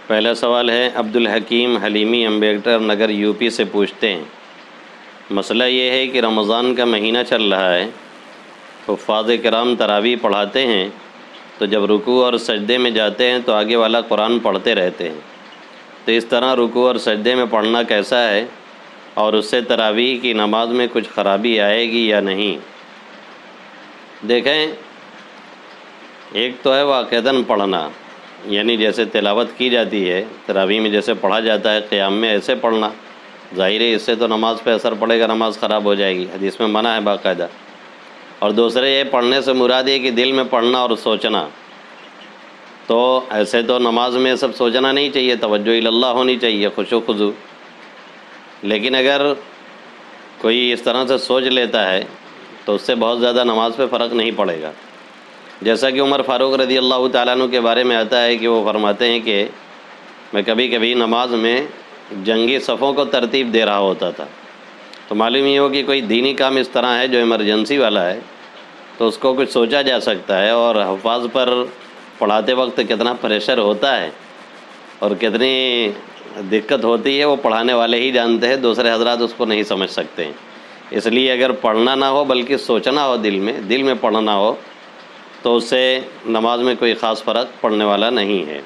پہلا سوال ہے عبدالحکیم حلیمی امبیڈکر نگر یو پی سے پوچھتے ہیں، مسئلہ یہ ہے کہ رمضان کا مہینہ چل رہا ہے، حفاظ کرام تراویح پڑھاتے ہیں تو جب رکوع اور سجدے میں جاتے ہیں تو آگے والا قرآن پڑھتے رہتے ہیں، تو اس طرح رکوع اور سجدے میں پڑھنا کیسا ہے اور اس سے تراویح کی نماز میں کچھ خرابی آئے گی یا نہیں؟ دیکھیں، ایک تو ہے واقعتاً پڑھنا، یعنی جیسے تلاوت کی جاتی ہے تراویح میں، جیسے پڑھا جاتا ہے قیام میں، ایسے پڑھنا ظاہر ہے اس سے تو نماز پہ اثر پڑے گا، نماز خراب ہو جائے گی، حدیث میں منع ہے باقاعدہ۔ اور دوسرے یہ پڑھنے سے مراد ہے کہ دل میں پڑھنا اور سوچنا، تو ایسے تو نماز میں سب سوچنا نہیں چاہیے، توجہ اللہ ہونی چاہیے، خشوع خضوع۔ لیکن اگر کوئی اس طرح سے سوچ لیتا ہے تو اس سے بہت زیادہ نماز پہ فرق نہیں پڑے گا۔ جیسا کہ عمر فاروق رضی اللہ تعالیٰ عنہ کے بارے میں آتا ہے کہ وہ فرماتے ہیں کہ میں کبھی کبھی نماز میں جنگی صفوں کو ترتیب دے رہا ہوتا تھا، تو معلوم یہ ہو کہ کوئی دینی کام اس طرح ہے جو ایمرجنسی والا ہے تو اس کو کچھ سوچا جا سکتا ہے، اور حفاظ پر پڑھاتے وقت کتنا پریشر ہوتا ہے اور کتنی دقت ہوتی ہے وہ پڑھانے والے ہی جانتے ہیں، دوسرے حضرات اس کو نہیں سمجھ سکتے ہیں۔ اس لیے اگر پڑھنا نہ ہو بلکہ سوچنا ہو، دل میں پڑھنا ہو، تو اس سے نماز میں کوئی خاص فرق پڑنے والا نہیں ہے۔